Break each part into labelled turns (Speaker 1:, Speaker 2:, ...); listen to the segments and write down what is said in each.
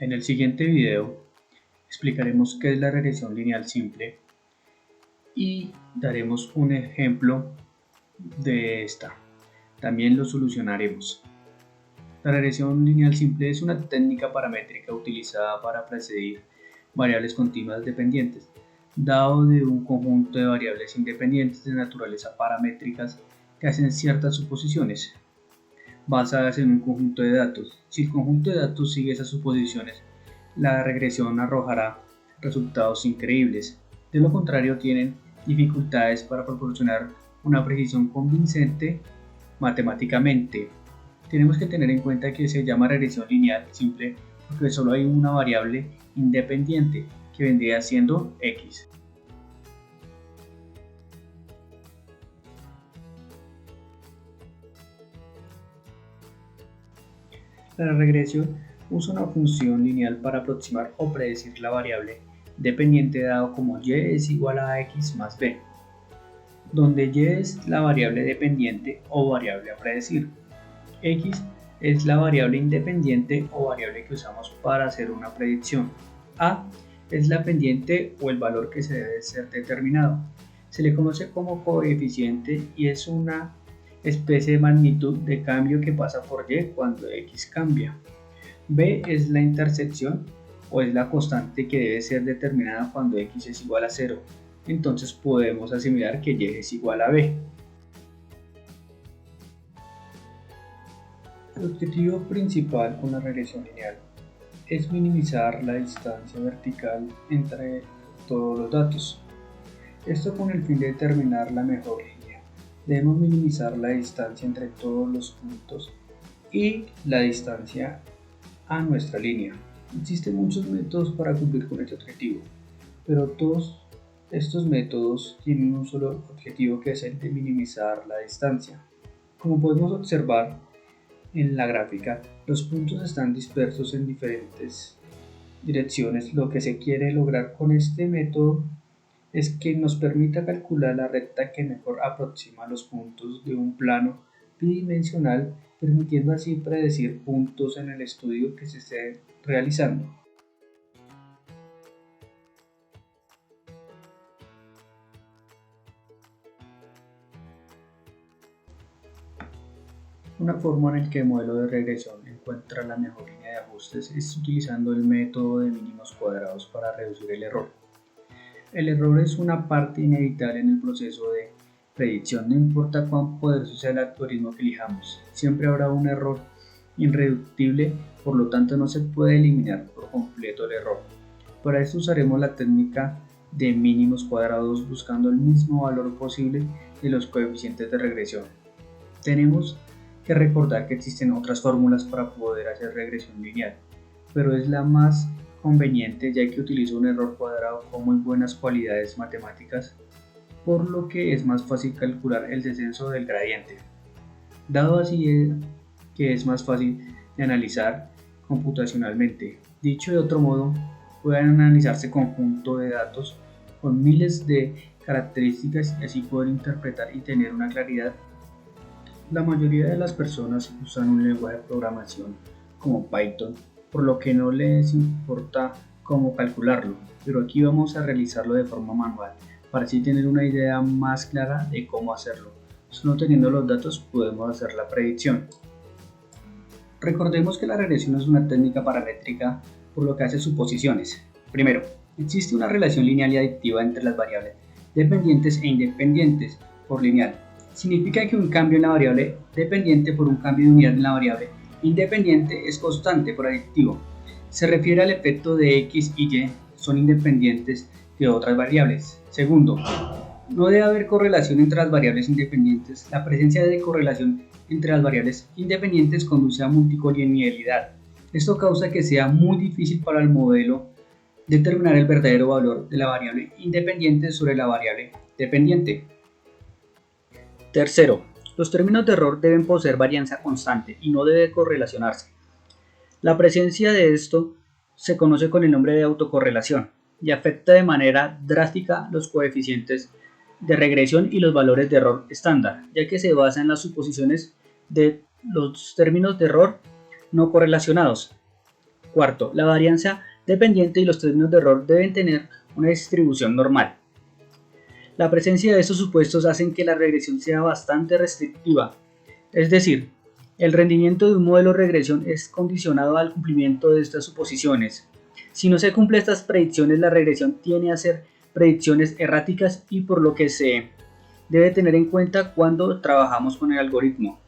Speaker 1: En el siguiente video explicaremos qué es la regresión lineal simple y daremos un ejemplo de esta. También lo solucionaremos. La regresión lineal simple es una técnica paramétrica utilizada para predecir variables continuas dependientes, dado de un conjunto de variables independientes de naturaleza paramétricas que hacen ciertas suposiciones basadas en un conjunto de datos. Si el conjunto de datos sigue esas suposiciones, la regresión arrojará resultados increíbles. De lo contrario, tienen dificultades para proporcionar una precisión convincente matemáticamente. Tenemos que tener en cuenta que se llama regresión lineal simple porque solo hay una variable independiente que vendría siendo x. La regresión usa una función lineal para aproximar o predecir la variable dependiente dado como y es igual a x más b, donde y es la variable dependiente o variable a predecir. X es la variable independiente o variable que usamos para hacer una predicción. A es la pendiente o el valor que se debe ser determinado. Se le conoce como coeficiente y es una especie de magnitud de cambio que pasa por y cuando x cambia. B es la intersección o es la constante que debe ser determinada cuando x es igual a 0. Entonces podemos asimilar que y es igual a b. El objetivo principal con la regresión lineal es minimizar la distancia vertical entre todos los datos. Esto con el fin de determinar la mejor línea. Debemos minimizar la distancia entre todos los puntos y la distancia a nuestra línea. Existen muchos métodos para cumplir con este objetivo, pero todos estos métodos tienen un solo objetivo, que es el de minimizar la distancia. Como podemos observar en la gráfica, los puntos están dispersos en diferentes direcciones. Lo que se quiere lograr con este método es que nos permita calcular la recta que mejor aproxima los puntos de un plano bidimensional, permitiendo así predecir puntos en el estudio que se esté realizando. Una forma en la que el modelo de regresión encuentra la mejor línea de ajustes es utilizando el método de mínimos cuadrados para reducir el error. El error es una parte inevitable en el proceso de predicción, no importa cuán poderoso sea el algoritmo que elijamos, siempre habrá un error irreductible, por lo tanto no se puede eliminar por completo el error. Para esto usaremos la técnica de mínimos cuadrados buscando el mismo valor posible de los coeficientes de regresión. Tenemos que recordar que existen otras fórmulas para poder hacer regresión lineal, pero es la más conveniente ya que utiliza un error cuadrado con muy buenas cualidades matemáticas, por lo que es más fácil calcular el descenso del gradiente. Dado así que es más fácil de analizar computacionalmente. Dicho de otro modo, pueden analizarse conjunto de datos con miles de características y así poder interpretar y tener una claridad. La mayoría de las personas usan un lenguaje de programación como Python, por lo que no les importa cómo calcularlo, pero aquí vamos a realizarlo de forma manual para así tener una idea más clara de cómo hacerlo. Solo teniendo los datos podemos hacer la predicción. Recordemos que la regresión es una técnica paramétrica, por lo que hace suposiciones. Primero, existe una relación lineal y adictiva entre las variables dependientes e independientes por lineal. Significa que un cambio en la variable dependiente por un cambio de unidad en la variable independiente es constante por aditivo. Se refiere al efecto de x y y son independientes de otras variables. Segundo, no debe haber correlación entre las variables independientes. La presencia de correlación entre las variables independientes conduce a multicolinealidad. Esto causa que sea muy difícil para el modelo determinar el verdadero valor de la variable independiente sobre la variable dependiente. Tercero, los términos de error deben poseer varianza constante y no debe correlacionarse. La presencia de esto se conoce con el nombre de autocorrelación y afecta de manera drástica los coeficientes de regresión y los valores de error estándar, ya que se basa en las suposiciones de los términos de error no correlacionados. Cuarto, la varianza dependiente y los términos de error deben tener una distribución normal. La presencia de estos supuestos hacen que la regresión sea bastante restrictiva, es decir, el rendimiento de un modelo de regresión es condicionado al cumplimiento de estas suposiciones. Si no se cumplen estas predicciones, la regresión tiende a ser predicciones erráticas y por lo que se debe tener en cuenta cuando trabajamos con el algoritmo.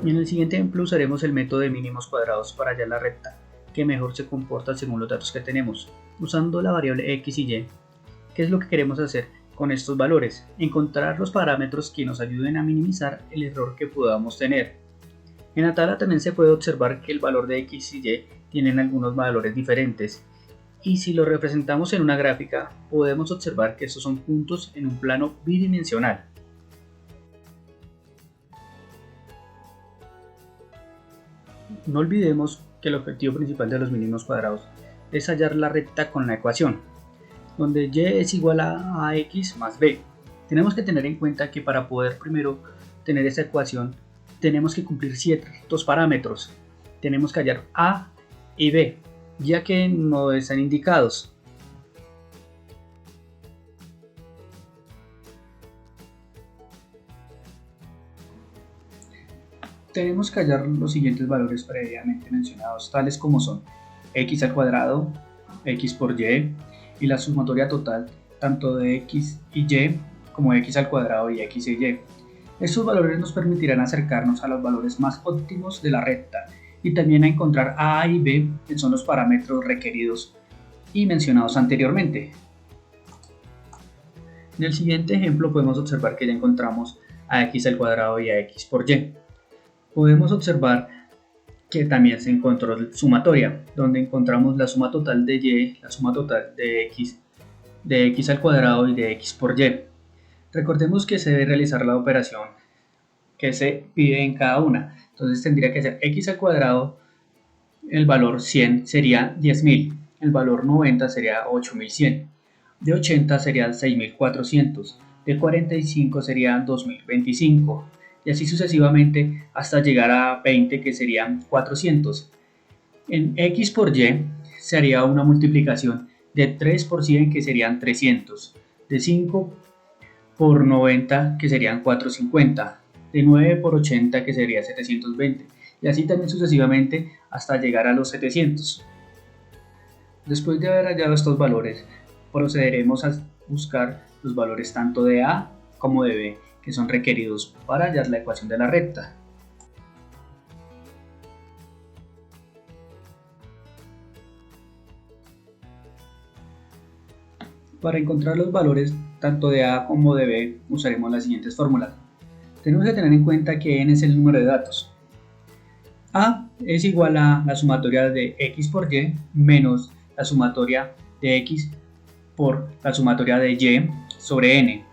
Speaker 1: En el siguiente ejemplo usaremos el método de mínimos cuadrados para hallar la recta que mejor se comporta según los datos que tenemos, usando la variable x y y. ¿Qué es lo que queremos hacer con estos valores? Encontrar los parámetros que nos ayuden a minimizar el error que podamos tener. En la tabla también se puede observar que el valor de x y y tienen algunos valores diferentes, y si lo representamos en una gráfica podemos observar que estos son puntos en un plano bidimensional. No olvidemos que el objetivo principal de los mínimos cuadrados es hallar la recta con la ecuación, donde y es igual a ax más b. Tenemos que tener en cuenta que para poder primero tener esta ecuación tenemos que cumplir ciertos parámetros. Tenemos que hallar a y b, ya que no están indicados. Tenemos que hallar los siguientes valores previamente mencionados, tales como son x al cuadrado, x por y la sumatoria total tanto de x y y como x al cuadrado y x y y. Estos valores nos permitirán acercarnos a los valores más óptimos de la recta y también a encontrar a y b, que son los parámetros requeridos y mencionados anteriormente. En el siguiente ejemplo podemos observar que ya encontramos a x al cuadrado y a x por y. Podemos observar que también se encontró sumatoria, donde encontramos la suma total de y, la suma total de x al cuadrado y de x por y. Recordemos que se debe realizar la operación que se pide en cada una. Entonces tendría que ser x al cuadrado, el valor 100 sería 10.000, el valor 90 sería 8.100, de 80 sería 6.400, de 45 sería 2.025. Y así sucesivamente hasta llegar a 20, que serían 400. En x por y se haría una multiplicación de 3 por 100, que serían 300, de 5 por 90, que serían 450, de 9 por 80, que sería 720, y así también sucesivamente hasta llegar a los 700. Después de haber hallado estos valores, procederemos a buscar los valores tanto de a como de b, que son requeridos para hallar la ecuación de la recta. Para encontrar los valores tanto de a como de b usaremos las siguientes fórmulas. Tenemos que tener en cuenta que n es el número de datos. A es igual a la sumatoria de x por y menos la sumatoria de x por la sumatoria de y sobre n.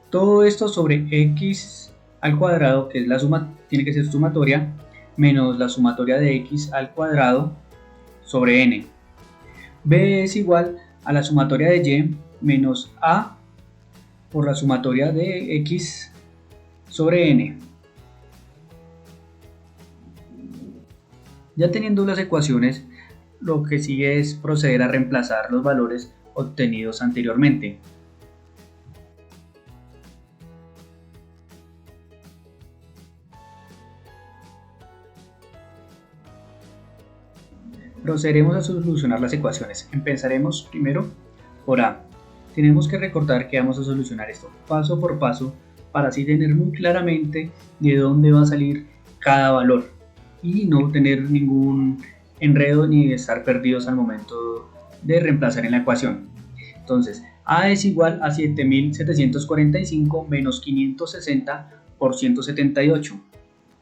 Speaker 1: Todo esto sobre x al cuadrado, que es la suma, tiene que ser sumatoria, menos la sumatoria de x al cuadrado sobre n. B es igual a la sumatoria de y menos a por la sumatoria de x sobre n. Ya teniendo las ecuaciones, lo que sigue es proceder a reemplazar los valores obtenidos anteriormente. Procederemos a solucionar las ecuaciones. Empezaremos primero por a. Tenemos que recordar que vamos a solucionar esto paso por paso para así tener muy claramente de dónde va a salir cada valor y no tener ningún enredo ni estar perdidos al momento de reemplazar en la ecuación. Entonces, a es igual a 7745 menos 560 por 178.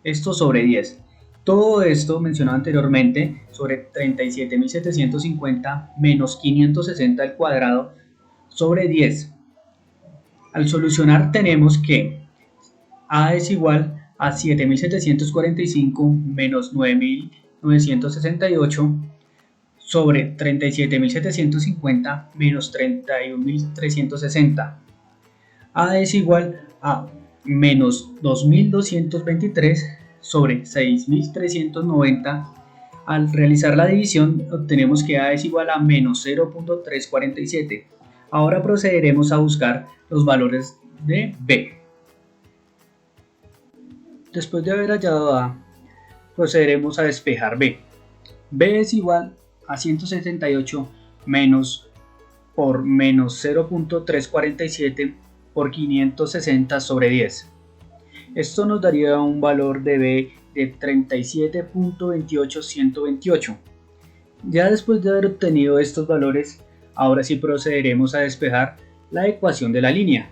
Speaker 1: Esto sobre 10. Todo esto mencionado anteriormente sobre 37.750 menos 560 al cuadrado sobre 10. Al solucionar tenemos que a es igual a 7.745 menos 9.968 sobre 37.750 menos 31.360. A es igual a menos 2.223 sobre 6.390 Al realizar la división obtenemos que A es igual a menos 0.347. Ahora procederemos a buscar los valores de B. Después de haber hallado A, procederemos a despejar B. B es igual a 178 menos por menos 0.347 por 560 sobre 10. Esto nos daría un valor de B de 37.28128. Ya después de haber obtenido estos valores, ahora sí procederemos a despejar la ecuación de la línea.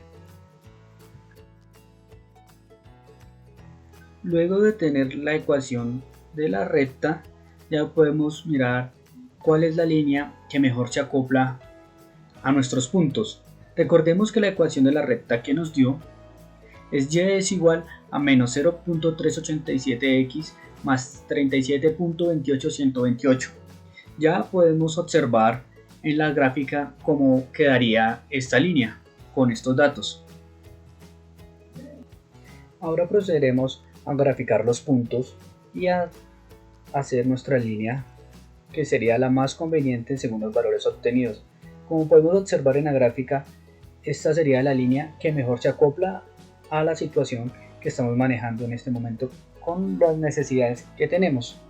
Speaker 1: Luego de tener la ecuación de la recta, ya podemos mirar cuál es la línea que mejor se acopla a nuestros puntos. Recordemos que la ecuación de la recta que nos dio es y es igual a menos 0.387x más 37.28128. Ya podemos observar en la gráfica cómo quedaría esta línea con estos datos. Ahora procederemos a graficar los puntos y a hacer nuestra línea, que sería la más conveniente según los valores obtenidos. Como podemos observar en la gráfica, esta sería la línea que mejor se acopla a la situación que estamos manejando en este momento con las necesidades que tenemos.